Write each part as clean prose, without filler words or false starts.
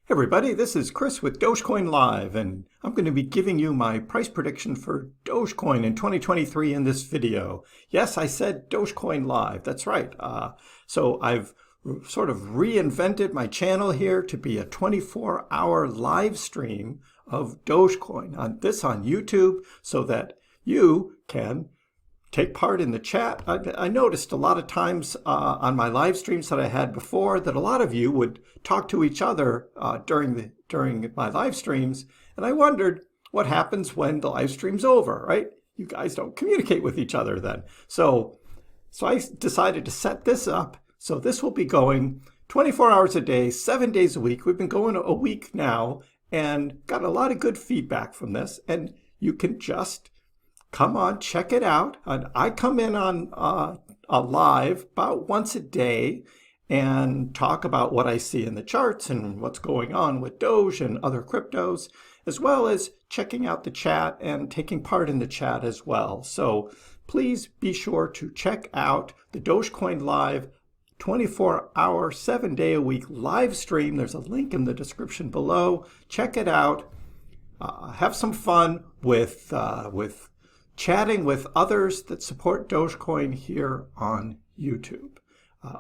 Hey everybody, this is Chris with Dogecoin Live, and I'm going to be giving you my price prediction for Dogecoin in 2023 in this video. Yes, I said Dogecoin Live, that's right. So I've sort of reinvented my channel here to be a 24-hour live stream of Dogecoin on YouTube so that you can take part in the chat. I noticed a lot of times on my live streams that I had before that a lot of you would talk to each other during my live streams, and I wondered what happens when the live stream's over, right? You guys don't communicate with each other then. So I decided to set this up. So this will be going 24 hours a day, 7 days a week. We've been going a week now and got a lot of good feedback from this, and you can just come on, check it out. I come in on a live about once a day and talk about what I see in the charts and what's going on with Doge and other cryptos, as well as checking out the chat and taking part in the chat as well. So please be sure to check out the Dogecoin Live 24-hour, 7-day-a-week live stream. There's a link in the description below. Check it out. Have some fun with chatting with others that support Dogecoin here on YouTube.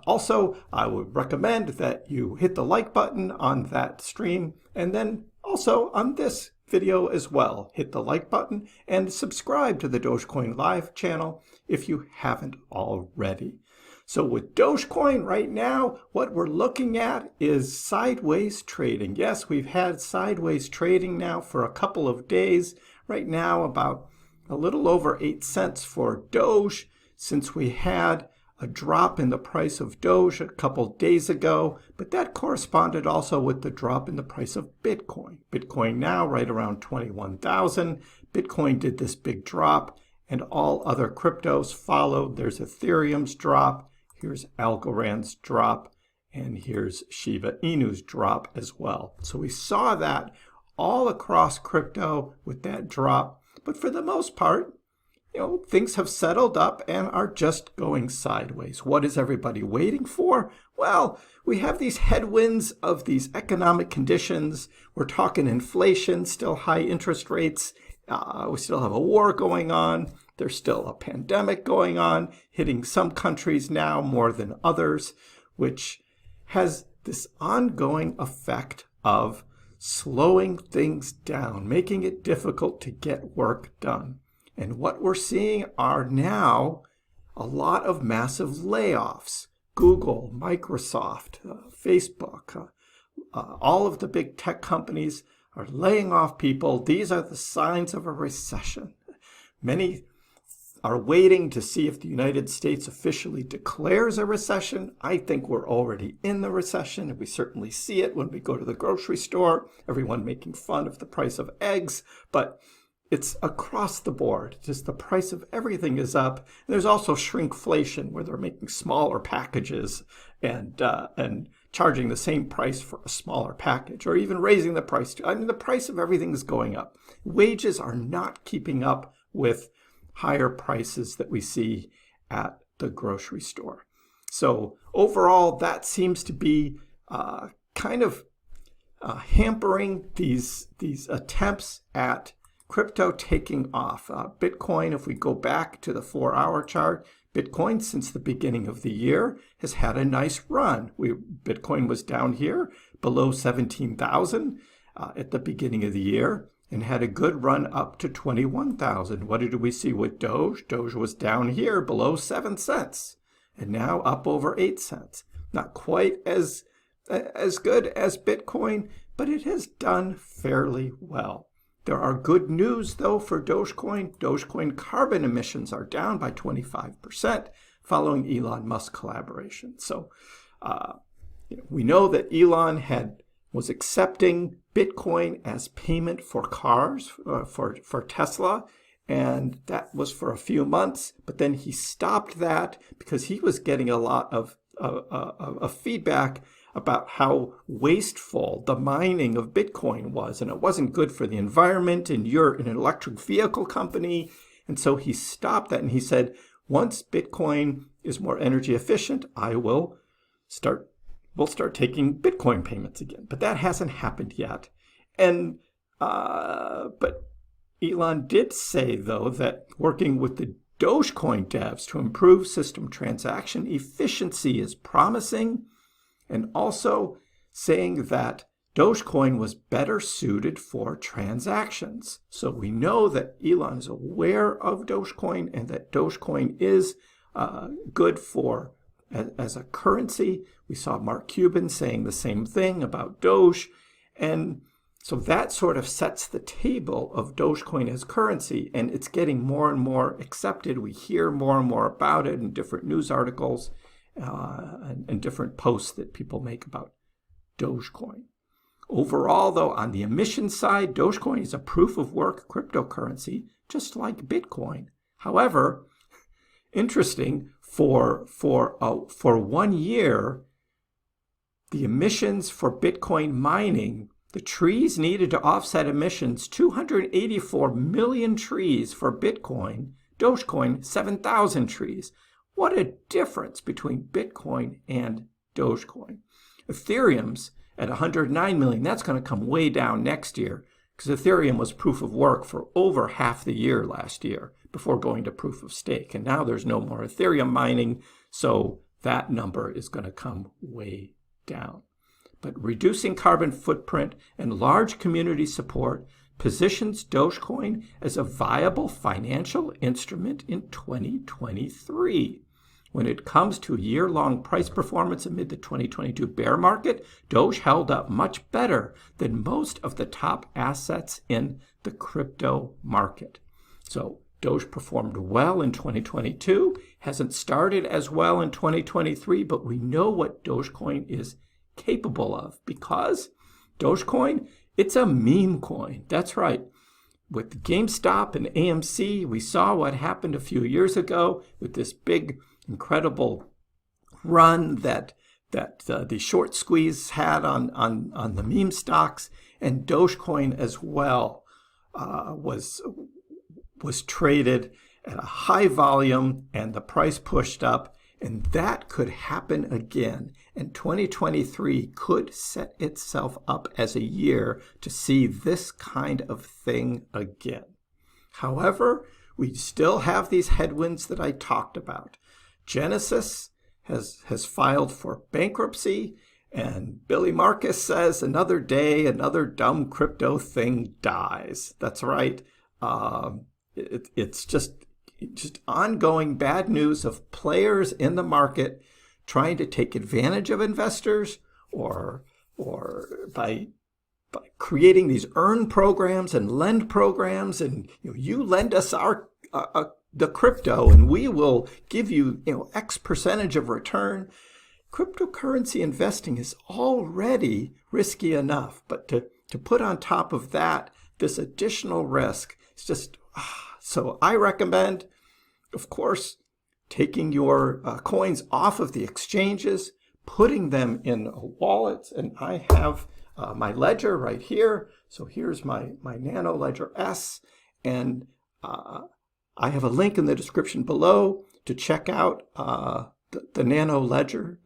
Also, I would recommend that you hit the like button on that stream, and then also on this video as well. Hit the like button and subscribe to the Dogecoin Live channel if you haven't already. So with Dogecoin right now, what we're looking at is sideways trading. Yes, we've had sideways trading now for a couple of days. Right now, about a little over 8 cents for Doge, since we had a drop in the price of Doge a couple days ago, but that corresponded also with the drop in the price of Bitcoin. Bitcoin now right around 21,000. Bitcoin did this big drop, and all other cryptos followed. There's Ethereum's drop, here's Algorand's drop, and here's Shiba Inu's drop as well. So we saw that all across crypto with that drop. But for the most part, things have settled up and are just going sideways. What is everybody waiting for? Well, we have these headwinds of these economic conditions. We're talking inflation, still high interest rates. We still have a war going on. There's still a pandemic going on, hitting some countries now more than others, which has this ongoing effect of slowing things down, making it difficult to get work done. And what we're seeing are now a lot of massive layoffs. Google, Microsoft, Facebook, all of the big tech companies are laying off people. These are the signs of a recession. Many are waiting to see if the United States officially declares a recession. I think we're already in the recession, and we certainly see it when we go to the grocery store, everyone making fun of the price of eggs, but it's across the board. Just the price of everything is up. And there's also shrinkflation, where they're making smaller packages and charging the same price for a smaller package, or even raising the price. I mean, the price of everything is going up. Wages are not keeping up with higher prices that we see at the grocery store. So overall, that seems to be kind of hampering these attempts at crypto taking off. Bitcoin, if we go back to the 4-hour chart, Bitcoin since the beginning of the year has had a nice run. Bitcoin was down here below 17,000 at the beginning of the year, and had a good run up to 21,000. What did we see with Doge? Doge was down here below 7 cents and now up over 8 cents. Not quite as good as Bitcoin, but it has done fairly well. There are good news though for Dogecoin. Dogecoin carbon emissions are down by 25% following Elon Musk collaboration. So we know that Elon was accepting Bitcoin as payment for cars, for Tesla, and that was for a few months, but then he stopped that because he was getting a lot of feedback about how wasteful the mining of Bitcoin was, and it wasn't good for the environment, and you're an electric vehicle company, and so he stopped that, and he said, once Bitcoin is more energy efficient, I will start we'll start taking Bitcoin payments again. But that hasn't happened yet. And but Elon did say, though, that working with the Dogecoin devs to improve system transaction efficiency is promising, and also saying that Dogecoin was better suited for transactions. So we know that Elon is aware of Dogecoin and that Dogecoin is good for as a currency. We saw Mark Cuban saying the same thing about Doge. And so that sort of sets the table of Dogecoin as currency, and it's getting more and more accepted. We hear more and more about it in different news articles and different posts that people make about Dogecoin. Overall, though, on the emission side, Dogecoin is a proof-of-work cryptocurrency, just like Bitcoin. However, interesting, for 1 year, the emissions for Bitcoin mining, the trees needed to offset emissions, 284 million trees for Bitcoin, Dogecoin, 7,000 trees. What a difference between Bitcoin and Dogecoin. Ethereum's at 109 million. That's going to come way down next year because Ethereum was proof of work for over half the year last year before going to proof of stake. And now there's no more Ethereum mining, so that number is going to come way down. But reducing carbon footprint and large community support positions Dogecoin as a viable financial instrument in 2023. When it comes to year-long price performance amid the 2022 bear market, Doge held up much better than most of the top assets in the crypto market. So Doge performed well in 2022, hasn't started as well in 2023, but we know what Dogecoin is capable of because Dogecoin, it's a meme coin. That's right. With GameStop and AMC, we saw what happened a few years ago with this big, incredible run that the short squeeze had on the meme stocks, and Dogecoin as well was traded at a high volume and the price pushed up. And that could happen again. And 2023 could set itself up as a year to see this kind of thing again. However, we still have these headwinds that I talked about. Genesis has filed for bankruptcy, and Billy Marcus says another day, another dumb crypto thing dies. That's right. It's just ongoing bad news of players in the market trying to take advantage of investors or by creating these earn programs and lend programs, and you lend us the crypto and we will give you X percentage of return. Cryptocurrency investing is already risky enough, but to put on top of that this additional risk, it's just so I recommend, of course, taking your coins off of the exchanges, putting them in wallets. And I have my ledger right here. So here's my Nano Ledger S. And I have a link in the description below to check out the Nano Ledger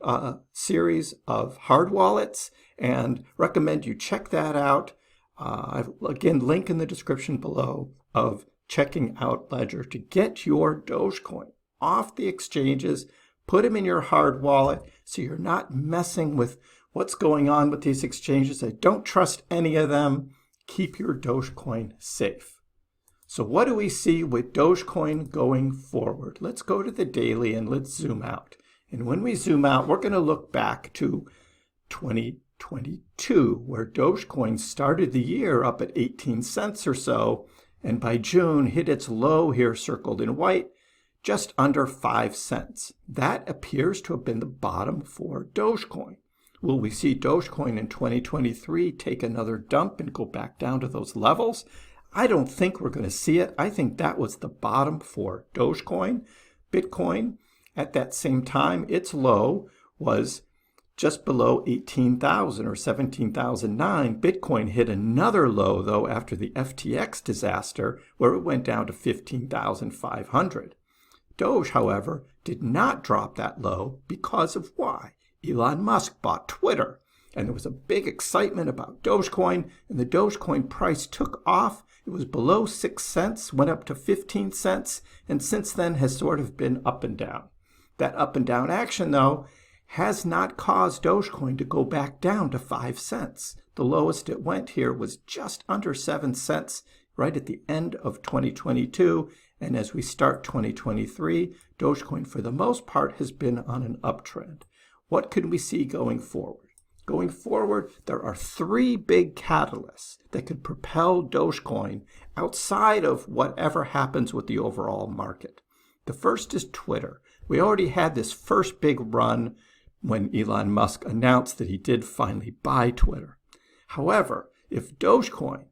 series of hard wallets, and recommend you check that out. I've, again, link in the description below of checking out Ledger to get your Dogecoin off the exchanges, put them in your hard wallet so you're not messing with what's going on with these exchanges. I don't trust any of them. Keep your Dogecoin safe. So what do we see with Dogecoin going forward? Let's go to the daily and let's zoom out. And when we zoom out, we're going to look back to 2022, where Dogecoin started the year up at 18 cents or so, and by June hit its low here circled in white, just under 5 cents. That appears to have been the bottom for Dogecoin. Will we see Dogecoin in 2023 take another dump and go back down to those levels? I don't think we're going to see it. I think that was the bottom for Dogecoin. Bitcoin, at that same time, its low was just below 18,000 or 17,009. Bitcoin hit another low, though, after the FTX disaster, where it went down to 15,500. Doge, however, did not drop that low because of why? Elon Musk bought Twitter, and there was a big excitement about Dogecoin, and the Dogecoin price took off. It was below 6 cents, went up to 15 cents, and since then has sort of been up and down. That up and down action, though, has not caused Dogecoin to go back down to 5 cents. The lowest it went here was just under 7 cents right at the end of 2022. And as we start 2023, Dogecoin, for the most part, has been on an uptrend. What can we see going forward? Going forward, there are 3 big catalysts that could propel Dogecoin outside of whatever happens with the overall market. The first is Twitter. We already had this first big run when Elon Musk announced that he did finally buy Twitter. However, if Dogecoin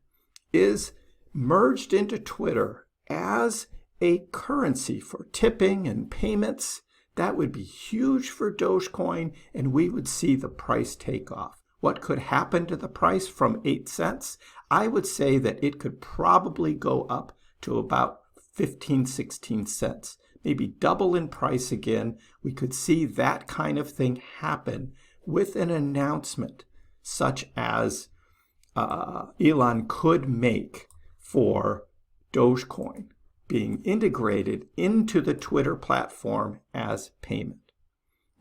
is merged into Twitter as a currency for tipping and payments, that would be huge for Dogecoin, and we would see the price take off. What could happen to the price from 8 cents? I would say that it could probably go up to about 15, 16 cents. Maybe double in price again. We could see that kind of thing happen with an announcement such as Elon could make for Dogecoin being integrated into the Twitter platform as payment.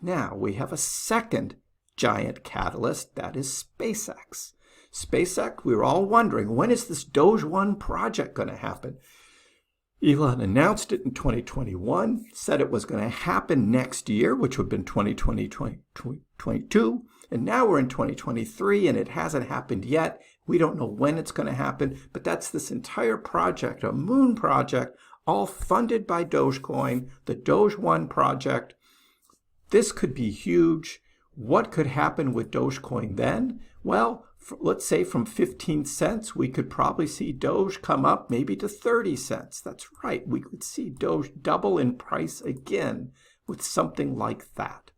Now we have a second giant catalyst, that is SpaceX. SpaceX, we were all wondering, when is this Doge 1 project going to happen? Elon announced it in 2021, said it was going to happen next year, which would have been 2022, and now we're in 2023 and it hasn't happened yet. We don't know when it's going to happen, but that's this entire project, a moon project, all funded by Dogecoin, the Doge 1 project. This could be huge. What could happen with Dogecoin then? Well, let's say from 15 cents, we could probably see Doge come up maybe to 30 cents. That's right. We could see Doge double in price again with something like that.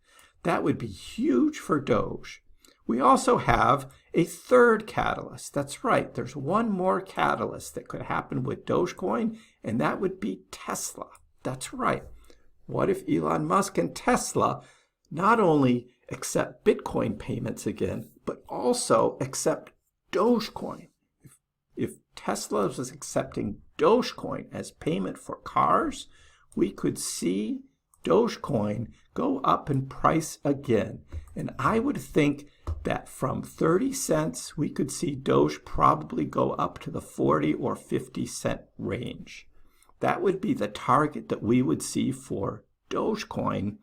That would be huge for Doge. We also have a third catalyst. That's right. There's one more catalyst that could happen with Dogecoin, and that would be Tesla. That's right. What if Elon Musk and Tesla not only accept Bitcoin payments again, but also accept Dogecoin? If Tesla was accepting Dogecoin as payment for cars, we could see Dogecoin go up in price again. And I would think that from 30 cents, we could see Doge probably go up to the 40 or 50 cent range. That would be the target that we would see for Dogecoin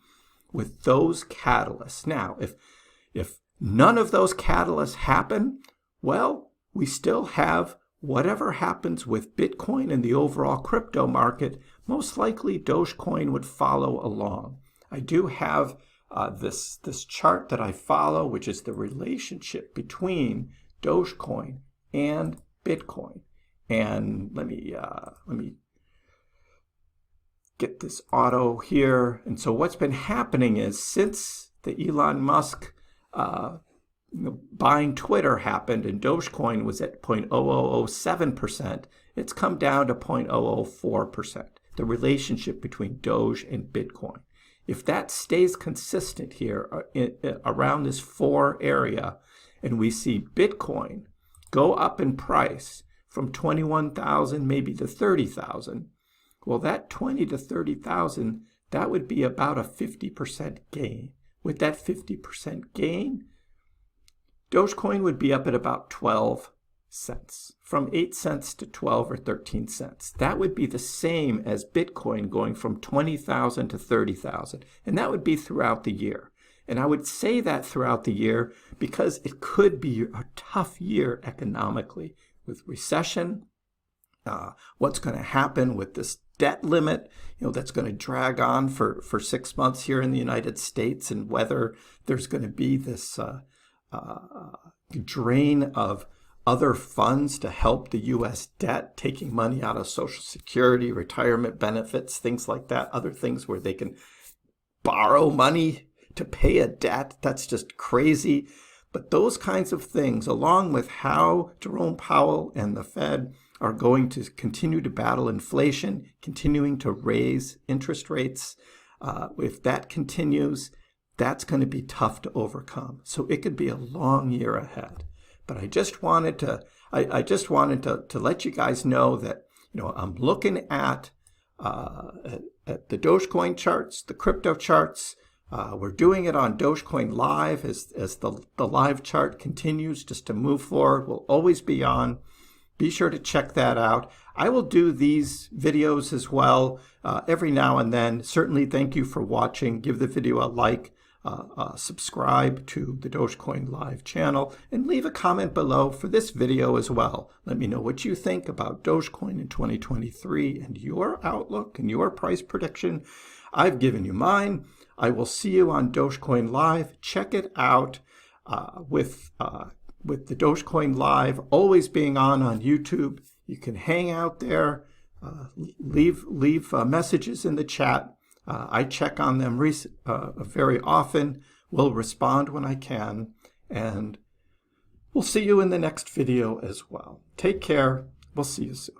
with those catalysts. Now, if none of those catalysts happen, well, we still have whatever happens with Bitcoin and the overall crypto market. Most likely Dogecoin would follow along. I do have this chart that I follow, which is the relationship between Dogecoin and Bitcoin. And let me get this auto here. And so what's been happening is since the Elon Musk buying Twitter happened and Dogecoin was at 0.0007%, it's come down to 0.004%, the relationship between Doge and Bitcoin. If that stays consistent here around this 4 area, and we see Bitcoin go up in price from 21,000 maybe to 30,000, well, that 20 to 30,000, that would be about a 50% gain. With that 50% gain, Dogecoin would be up at about 12 cents, from 8 cents to 12 or 13 cents. That would be the same as Bitcoin going from 20,000 to 30,000, and that would be throughout the year. And I would say that throughout the year because it could be a tough year economically with recession, what's going to happen with this debt limit, that's going to drag on for 6 months here in the United States, and whether there's going to be this drain of other funds to help the U.S. debt, taking money out of Social Security, retirement benefits, things like that, other things where they can borrow money to pay a debt. That's just crazy. But those kinds of things, along with how Jerome Powell and the Fed are going to continue to battle inflation, continuing to raise interest rates, if that continues, that's going to be tough to overcome. So it could be a long year ahead. But I just wanted to let you guys know that, I'm looking at the Dogecoin charts, the crypto charts. We're doing it on Dogecoin Live as the live chart continues just to move forward. We'll always be on. Be sure to check that out. I will do these videos as well every now and then. Certainly, thank you for watching. Give the video a like. Subscribe to the Dogecoin Live channel and leave a comment below for this video as well. Let me know what you think about Dogecoin in 2023 and your outlook and your price prediction. I've given you mine. I will see you on Dogecoin Live. Check it out with the Dogecoin Live always being on YouTube. You can hang out there, leave messages in the chat. I check on them very often. Will respond when I can. And we'll see you in the next video as well. Take care. We'll see you soon.